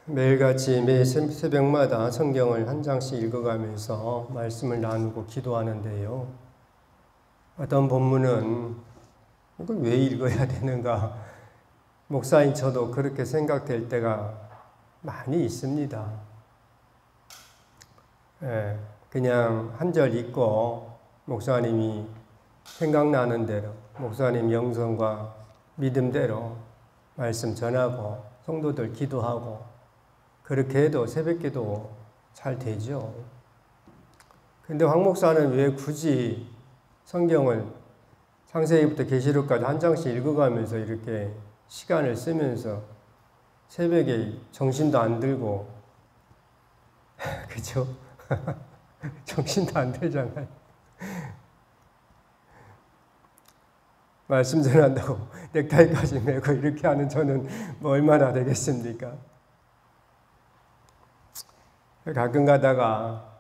매일같이 매 새벽마다 성경을 한 장씩 읽어가면서 말씀을 나누고 기도하는데요. 어떤 본문은 이걸 왜 읽어야 되는가? 목사인 저도 그렇게 생각될 때가 많이 있습니다. 그냥 한 절 읽고 목사님이 생각나는 대로 목사님 영성과 믿음대로 말씀 전하고 성도들 기도하고 그렇게 해도 새벽기도 잘 되죠. 근데 황 목사는 왜 굳이 성경을 창세기부터 계시록까지 한 장씩 읽어가면서 이렇게 시간을 쓰면서 새벽에 정신도 안 들고 그죠? 정신도 안 들잖아요. 말씀 전한다고 넥타이까지 메고 이렇게 하는 저는 뭐 얼마나 되겠습니까? 가끔 가다가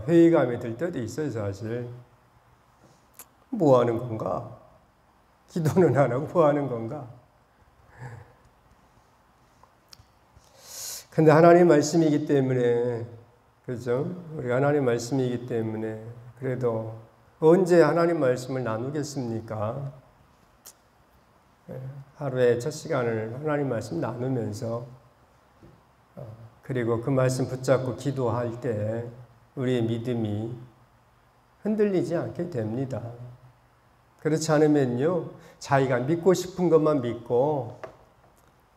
회의감이 들 때도 있어요, 사실. 뭐 하는 건가? 기도는 안 하고 뭐 하는 건가? 근데 하나님 말씀이기 때문에, 그죠? 우리 하나님 말씀이기 때문에, 그래도 언제 하나님 말씀을 나누겠습니까? 하루에 첫 시간을 하나님 말씀 나누면서 그리고 그 말씀 붙잡고 기도할 때 우리의 믿음이 흔들리지 않게 됩니다. 그렇지 않으면요, 자기가 믿고 싶은 것만 믿고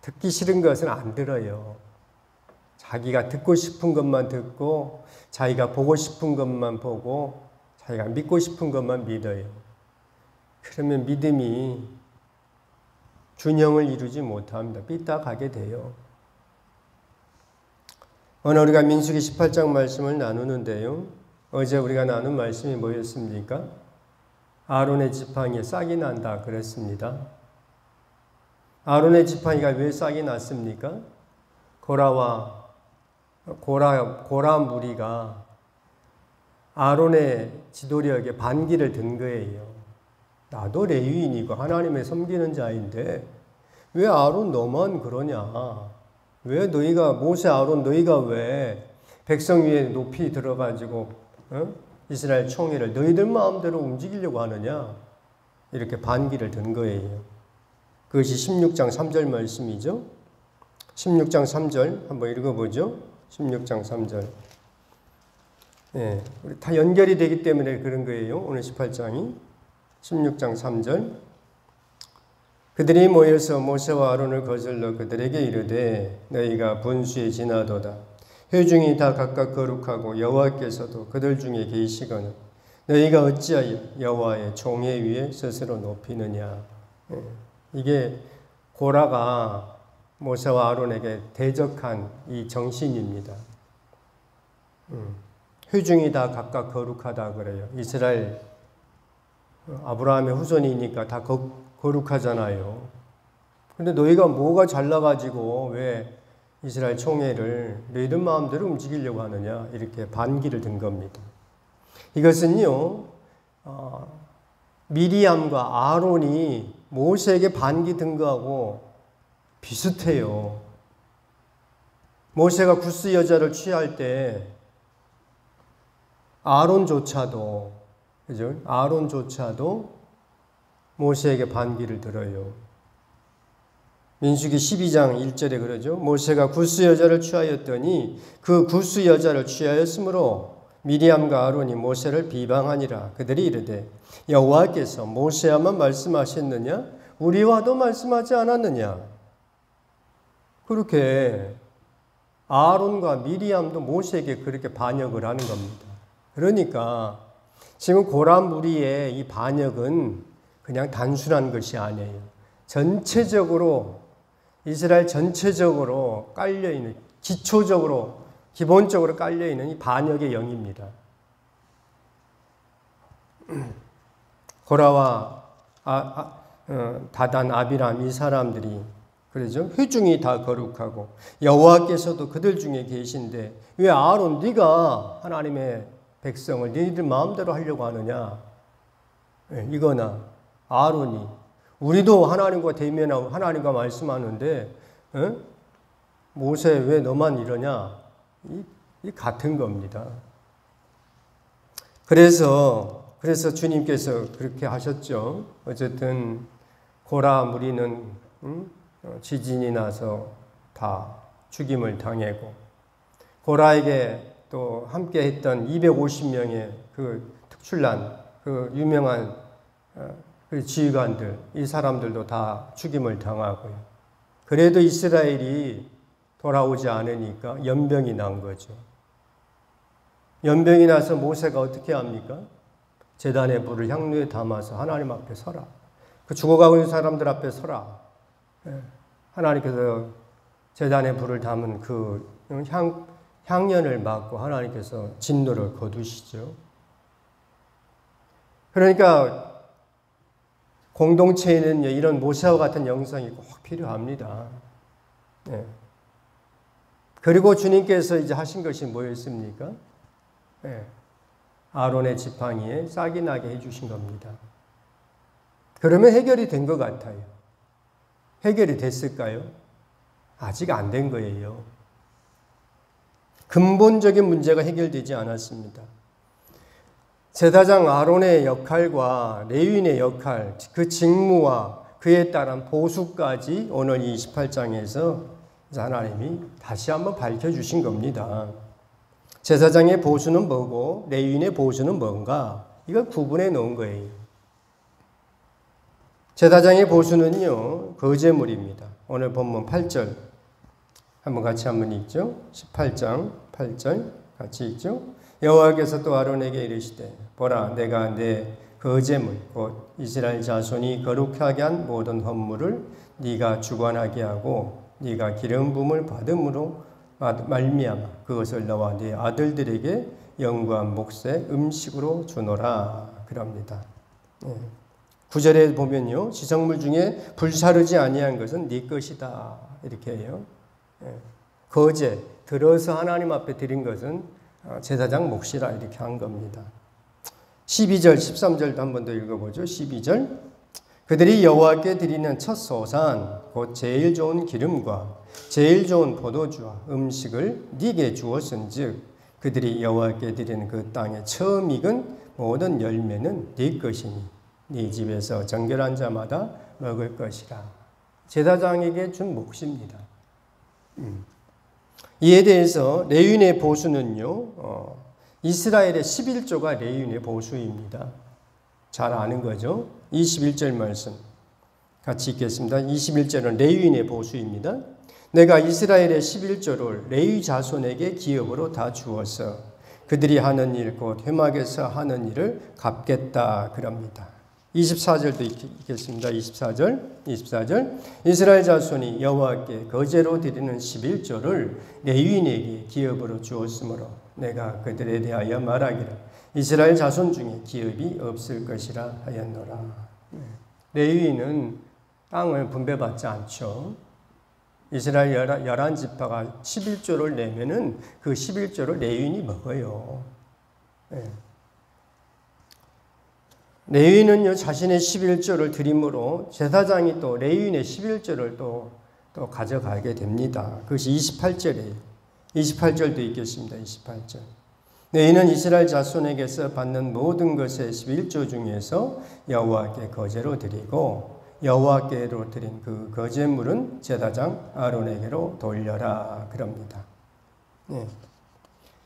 듣기 싫은 것은 안 들어요. 자기가 듣고 싶은 것만 듣고 자기가 보고 싶은 것만 보고 자기가 믿고 싶은 것만 믿어요. 그러면 믿음이 균형을 이루지 못합니다. 삐딱하게 돼요. 오늘 우리가 민수기 18장 말씀을 나누는데요. 어제 우리가 나눈 말씀이 뭐였습니까? 아론의 지팡이에 싹이 난다 그랬습니다. 아론의 지팡이가 왜 싹이 났습니까? 고라 무리가 아론의 지도력에 반기를 든 거예요. 나도 레위인이고 하나님의 섬기는 자인데 왜 아론 너만 그러냐? 왜 너희가 모세 아론 너희가 왜 백성 위에 높이 들어가지고 이스라엘 총회를 너희들 마음대로 움직이려고 하느냐? 이렇게 반기를 든 거예요. 그것이 16장 3절 말씀이죠. 16장 3절 한번 읽어보죠. 16장 3절. 우리 다 연결이 되기 때문에 그런 거예요. 오늘 18장이 16장 3절. 그들이 모여서 모세와 아론을 거슬러 그들에게 이르되 너희가 분수에 지나도다. 회중이 다 각각 거룩하고 여호와께서도 그들 중에 계시거늘 너희가 어찌하여 여호와의 총회 위에 스스로 높이느냐. 이게 고라가 모세와 아론에게 대적한 이 정신입니다. 회중이 다 각각 거룩하다 그래요. 이스라엘 아브라함의 후손이니까 다 거룩하잖아요. 근데 너희가 뭐가 잘나가지고 왜 이스라엘 총회를 너희들 마음대로 움직이려고 하느냐 이렇게 반기를 든 겁니다. 이것은요 미리암과 아론이 모세에게 반기 든 거하고 비슷해요. 모세가 구스 여자를 취할 때 아론조차도 모세에게 반기를 들어요. 민수기 12장 1절에 그러죠. 모세가 구스 여자를 취하였더니 그 구스 여자를 취하였으므로 미리암과 아론이 모세를 비방하니라. 그들이 이르되 여호와께서 모세와만 말씀하셨느냐? 우리와도 말씀하지 않았느냐? 그렇게 아론과 미리암도 모세에게 그렇게 반역을 하는 겁니다. 그러니까 지금 고라 무리의 이 반역은 그냥 단순한 것이 아니에요. 전체적으로 이스라엘 전체적으로 깔려있는 기본적으로 깔려있는 이 반역의 영입니다. 고라와 다단, 아비람 이 사람들이 그러죠. 회중이 다 거룩하고 여호와께서도 그들 중에 계신데 왜 아론 네가 하나님의 백성을 너희들 마음대로 하려고 하느냐? 이거나 우리도 하나님과 대면하고 하나님과 말씀하는데 모세 왜 너만 이러냐? 이 같은 겁니다. 그래서 주님께서 그렇게 하셨죠. 어쨌든 고라 무리는 지진이 나서 다 죽임을 당하고 고라에게 또 함께 했던 250명의 그 특출난 그 유명한 그 지휘관들 이 사람들도 다 죽임을 당하고요. 그래도 이스라엘이 돌아오지 않으니까 연병이 난 거죠. 연병이 나서 모세가 어떻게 합니까? 제단의 불을 향로에 담아서 하나님 앞에 서라. 그 죽어가고 있는 사람들 앞에 서라. 하나님께서 제단의 불을 담은 그 향연을 막고 하나님께서 진노를 거두시죠. 그러니까 공동체에는 이런 모세와 같은 영성이 꼭 필요합니다. 네. 그리고 주님께서 이제 하신 것이 뭐였습니까? 네. 아론의 지팡이에 싹이 나게 해주신 겁니다. 그러면 해결이 된 것 같아요. 해결이 됐을까요? 아직 안 된 거예요. 근본적인 문제가 해결되지 않았습니다. 제사장 아론의 역할과 레위인의 역할, 그 직무와 그에 따른 보수까지 오늘 28장에서 하나님이 다시 한번 밝혀주신 겁니다. 제사장의 보수는 뭐고 레위인의 보수는 뭔가 이걸 구분해 놓은 거예요. 제사장의 보수는요 거제물입니다. 오늘 본문 8절 한번 같이 한번 읽죠. 18장 8절 같이 읽죠. 여호와께서 또 아론에게 이르시되 보라 내가 내 거제물 곧 이스라엘 자손이 거룩하게 한 모든 헌물을 네가 주관하게 하고 네가 기름 부음을 받음으로 말미암아 그것을 너와 네 아들들에게 영구한 몫의 음식으로 주노라 그럽니다. 9절에 보면요 지성물 중에 불사르지 아니한 것은 네 것이다 이렇게 해요. 거제 들어서 하나님 앞에 드린 것은 제사장 몫이라 이렇게 한 겁니다. 12절 13절도 한 번 더 읽어보죠. 12절 그들이 여호와께 드리는 첫 소산 곧 제일 좋은 기름과 제일 좋은 포도주와 음식을 네게 주었은즉 그들이 여호와께 드리는 그 땅에 처음 익은 모든 열매는 네 것이니 네 집에서 정결한 자마다 먹을 것이라. 제사장에게 준 몫입니다. 이에 대해서 레위인의 보수는요 이스라엘의 11조가 레위인의 보수입니다. 잘 아는 거죠. 21절 말씀 같이 읽겠습니다. 21절은 레위인의 보수입니다. 내가 이스라엘의 11조를 레위 자손에게 기업으로 다 주어서 그들이 하는 일 곧 회막에서 하는 일을 갚겠다 그럽니다. 24절도 읽겠습니다. 24절 이스라엘 자손이 여호와께 거제로 드리는 11조를 레위인에게 기업으로 주었으므로 내가 그들에 대하여 말하기를 이스라엘 자손 중에 기업이 없을 것이라 하였노라. 레위인은 땅을 분배받지 않죠. 이스라엘 11지파가 11조를 내면은 그 11조를 레위인이 먹어요. 레위인은요 자신의 11조를 드림으로 제사장이 또 레위인의 11조를 또 가져가게 됩니다. 그것이 28절이에요. 28절도 읽겠습니다. 28절. 레위인은 이스라엘 자손에게서 받는 모든 것의 11조 중에서 여호와께 거제로 드리고 여호와께로 드린 그 거제물은 제사장 아론에게로 돌려라 그럽니다.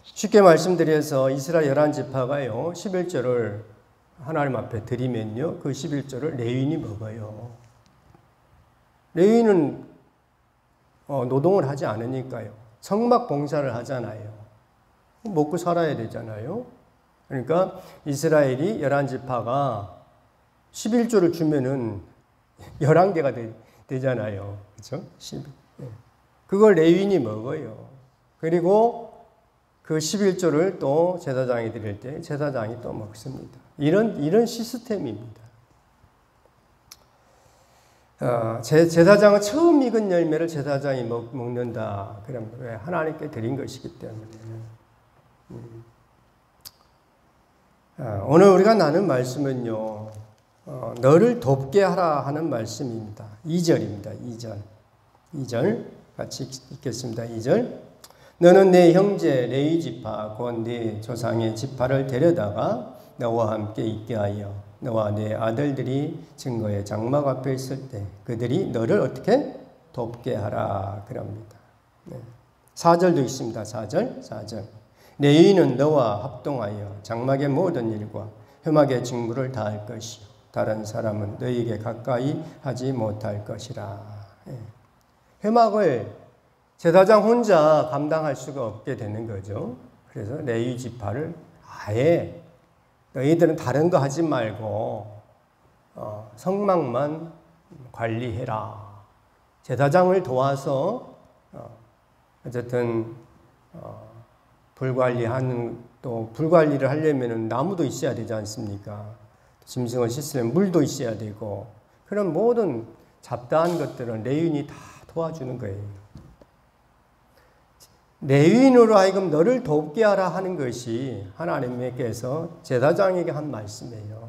쉽게 말씀드려서 이스라엘 11지파가요 11조를 하나님 앞에 드리면요 그 11조를 레위인이 먹어요. 레위인은 노동을 하지 않으니까요. 성막 봉사를 하잖아요. 먹고 살아야 되잖아요. 그러니까 이스라엘이 11지파가 11조를 주면은 11개가 되잖아요. 그렇죠? 그걸 레위인이 먹어요. 그리고 그 11조를 또 제사장이 드릴 때 제사장이 또 먹습니다. 이런 시스템입니다. 제사장은 처음 익은 열매를 제사장이 먹는다. 그럼 왜 하나님께 드린 것이기 때문에. 오늘 우리가 나눈 말씀은요. 너를 돕게 하라 하는 말씀입니다. 2절입니다. 2절 같이 읽겠습니다. 2절. 너는 내 형제 레위 지파 곧 네 조상의 지파를 데려다가 너와 함께 있게 하여 너와 네 아들들이 증거의 장막 앞에 있을 때 그들이 너를 어떻게 돕게 하라 그럽니다. 네. 4절도 있습니다. 4절. 레위인은 너와 합동하여 장막의 모든 일과 회막의 직무를 다할 것이요 다른 사람은 너희에게 가까이 하지 못할 것이라. 네. 회막을 제사장 혼자 감당할 수가 없게 되는 거죠. 그래서 레위 지파를 아예 너희들은 다른 거 하지 말고 성막만 관리해라. 제사장을 도와서 어쨌든 불관리를 하려면 나무도 있어야 되지 않습니까? 짐승을 씻으려면 물도 있어야 되고 그런 모든 잡다한 것들은 레위인이 다 도와주는 거예요. 레위인으로 하여금 너를 돕게 하라 하는 것이 하나님께서 제사장에게 한 말씀이에요.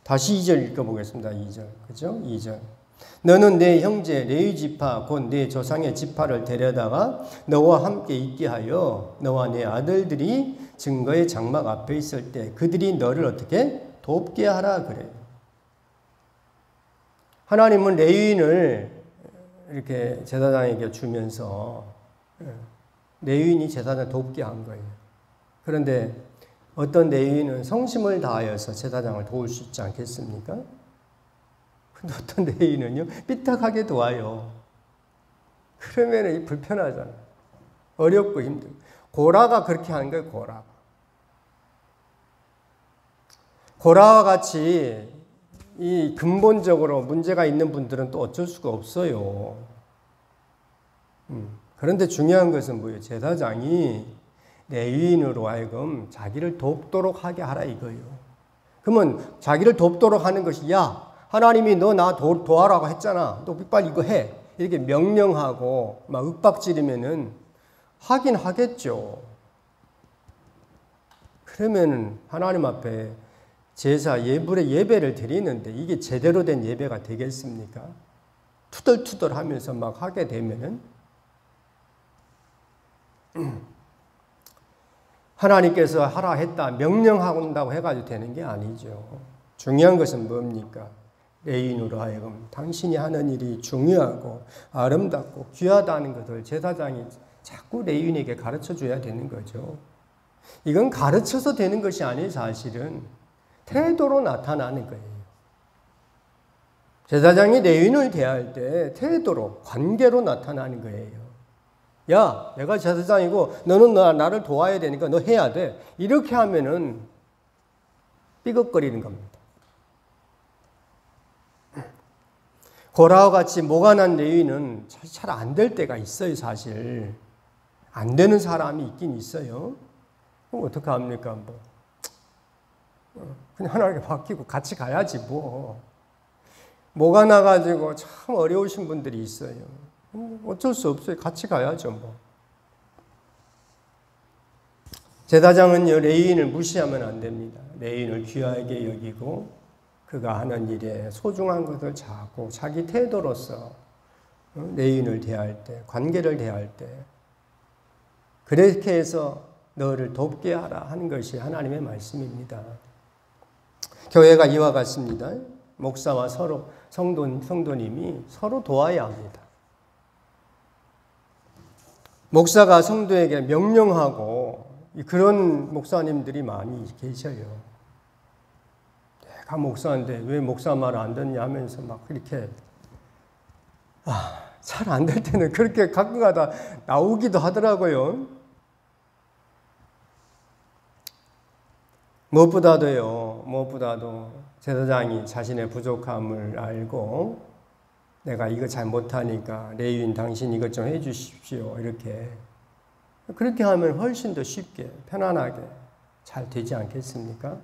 다시 2절 읽어보겠습니다. 2절. 그죠? 2절. 너는 내 형제 레위 지파 곧 내 조상의 지파를 데려다가 너와 함께 있게 하여 너와 내 아들들이 증거의 장막 앞에 있을 때 그들이 너를 어떻게 돕게 하라 그래요. 하나님은 레위인을 이렇게 제사장에게 주면서 레위인이 제사장을 돕게 한 거예요. 그런데 어떤 레위인은 성심을 다하여서 제사장을 도울 수 있지 않겠습니까? 근데 어떤 레위인은요, 삐딱하게 도와요. 그러면 불편하잖아. 어렵고 힘들고. 고라가 그렇게 하는 거예요, 고라와 같이 이 근본적으로 문제가 있는 분들은 또 어쩔 수가 없어요. 그런데 중요한 것은 뭐예요? 제사장이 레위인으로 하여금 자기를 돕도록 하게 하라 이거예요. 그러면 자기를 돕도록 하는 것이 야 하나님이 너 나 도와라고 했잖아. 너 빨리 이거 해. 이렇게 명령하고 막 윽박지르면은 하긴 하겠죠. 그러면은 하나님 앞에 제사 예배를 드리는데 이게 제대로 된 예배가 되겠습니까? 투덜투덜 하면서 막 하게 되면은 하나님께서 하라 했다 명령한다고 해가지고 되는 게 아니죠. 중요한 것은 뭡니까? 레위인으로 하여금 당신이 하는 일이 중요하고 아름답고 귀하다는 것을 제사장이 자꾸 레위인에게 가르쳐줘야 되는 거죠. 이건 가르쳐서 되는 것이 아니에요. 사실은 태도로 나타나는 거예요. 제사장이 레위인을 대할 때 태도로 관계로 나타나는 거예요. 야, 내가 제사장이고 너는 나를 도와야 되니까 너 해야 돼. 이렇게 하면은 삐걱거리는 겁니다. 고라와 같이 모관한 레위는 잘 안 될 때가 있어요, 사실. 안 되는 사람이 있긴 있어요. 그럼 어떻게 합니까? 그냥 하나님께 맡기고 같이 가야지 뭐. 모관나가지고 참 어려우신 분들이 있어요. 어쩔 수 없어요. 같이 가야죠, 뭐. 제사장은요, 레위인을 무시하면 안 됩니다. 레위인을 귀하게 여기고, 그가 하는 일에 소중한 것을 자고, 자기 태도로서 레위인을 대할 때, 관계를 대할 때, 그렇게 해서 너를 돕게 하라 하는 것이 하나님의 말씀입니다. 교회가 이와 같습니다. 목사와 서로, 성도님이 서로 도와야 합니다. 목사가 성도에게 명령하고 그런 목사님들이 많이 계셔요. 내가 목사인데 왜 목사 말 안 듣냐 하면서 막 그렇게 잘 안 될 때는 그렇게 가끔가다 나오기도 하더라고요. 무엇보다도 제사장이 자신의 부족함을 알고 내가 이거 잘 못하니까 레위인 당신 이것 좀 해주십시오. 그렇게 하면 훨씬 더 쉽게 편안하게 잘 되지 않겠습니까?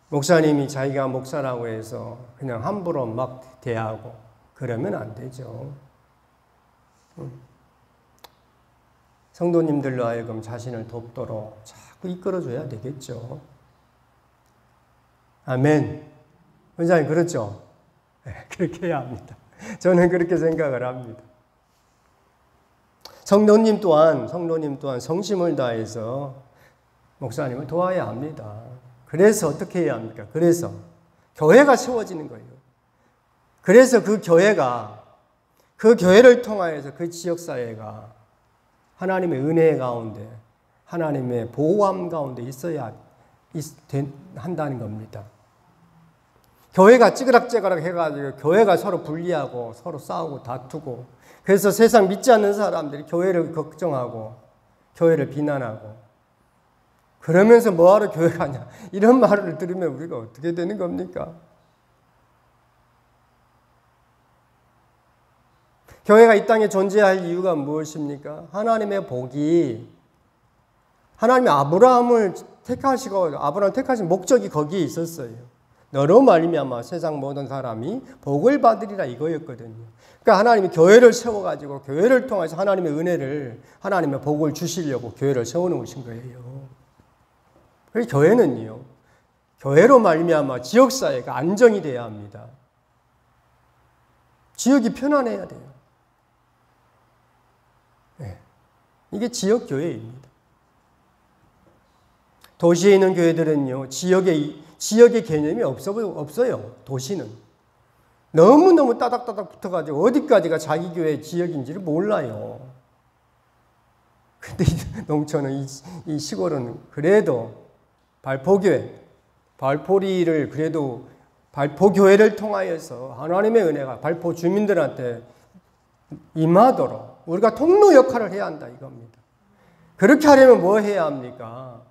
목사님이 자기가 목사라고 해서 그냥 함부로 막 대하고 그러면 안 되죠. 성도님들로 하여금 자신을 돕도록 자꾸 이끌어줘야 되겠죠. 아멘. 원장님 그렇죠? 그렇게 해야 합니다. 저는 그렇게 생각을 합니다. 성도님 또한 성심을 다해서 목사님을 도와야 합니다. 그래서 어떻게 해야 합니까? 그래서 교회가 세워지는 거예요. 그래서 그 교회를 통하여서 그 지역사회가 하나님의 은혜 가운데, 하나님의 보호함 가운데 있어야 한다는 겁니다. 교회가 찌그락찌그락 해가지고 교회가 서로 분리하고 서로 싸우고 다투고, 그래서 세상 믿지 않는 사람들이 교회를 걱정하고 교회를 비난하고 그러면서 뭐하러 교회 가냐, 이런 말을 들으면 우리가 어떻게 되는 겁니까? 교회가 이 땅에 존재할 이유가 무엇입니까? 하나님의 복이, 하나님이 아브라함을 택하신 목적이 거기에 있었어요. 너로 말미암아 세상 모든 사람이 복을 받으리라, 이거였거든요. 그러니까 하나님이 교회를 세워가지고 교회를 통해서 하나님의 은혜를, 하나님의 복을 주시려고 교회를 세워놓으신 거예요. 그래서 교회는요, 교회로 말미암아 지역사회가 안정이 돼야 합니다. 지역이 편안해야 돼요. 네. 이게 지역교회입니다. 도시에 있는 교회들은요, 지역의 개념이 없어요. 도시는 너무너무 따닥따닥 붙어가지고 어디까지가 자기 교회 지역인지를 몰라요. 근데 농촌은, 이 시골은 그래도 발포리를 그래도 발포교회를 통하여서 하나님의 은혜가 발포 주민들한테 임하도록 우리가 통로 역할을 해야 한다, 이겁니다. 그렇게 하려면 뭐 해야 합니까?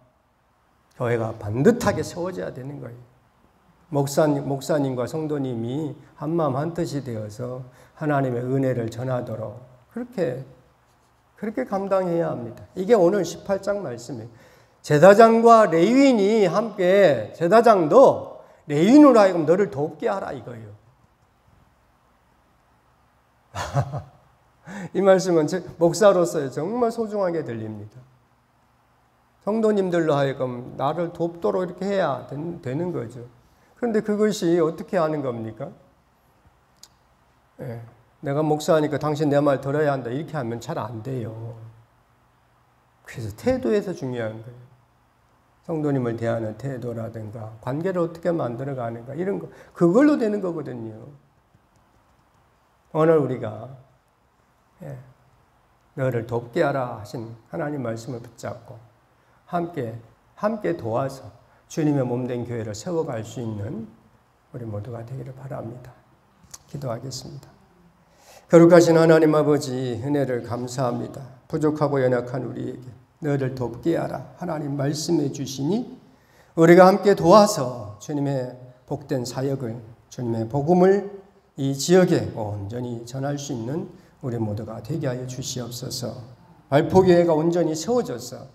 교회가 반듯하게 세워져야 되는 거예요. 목사님과 성도님이 한마음 한뜻이 되어서 하나님의 은혜를 전하도록 그렇게 감당해야 합니다. 이게 오늘 18장 말씀이에요. 제사장과 레위인이 함께, 제사장도 레위인으로 하여금 너를 돕게 하라, 이거예요. 이 말씀은 목사로서 정말 소중하게 들립니다. 성도님들로 하여금 나를 돕도록 이렇게 해야 되는 거죠. 그런데 그것이 어떻게 하는 겁니까? 내가 목사니까 당신 내 말 들어야 한다, 이렇게 하면 잘 안 돼요. 그래서 태도에서 중요한 거예요. 성도님을 대하는 태도라든가 관계를 어떻게 만들어가는가, 이런 거, 그걸로 되는 거거든요. 오늘 우리가 너를 돕게 하라 하신 하나님 말씀을 붙잡고 함께 도와서 주님의 몸된 교회를 세워갈 수 있는 우리 모두가 되기를 바랍니다. 기도하겠습니다. 거룩하신 하나님 아버지, 은혜를 감사합니다. 부족하고 연약한 우리에게 너를 돕게 하라 하나님 말씀해 주시니 우리가 함께 도와서 주님의 복된 사역을, 주님의 복음을 이 지역에 온전히 전할 수 있는 우리 모두가 되게 하여 주시옵소서. 발포교회가 온전히 세워져서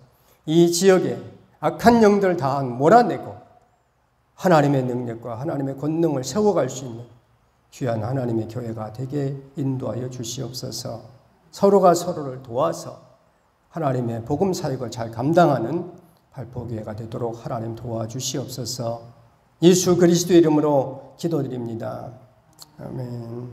이 지역에 악한 영들 다 몰아내고 하나님의 능력과 하나님의 권능을 세워갈 수 있는 귀한 하나님의 교회가 되게 인도하여 주시옵소서. 서로가 서로를 도와서 하나님의 복음 사역을 잘 감당하는 발포교회가 되도록 하나님 도와주시옵소서. 예수 그리스도의 이름으로 기도드립니다. 아멘.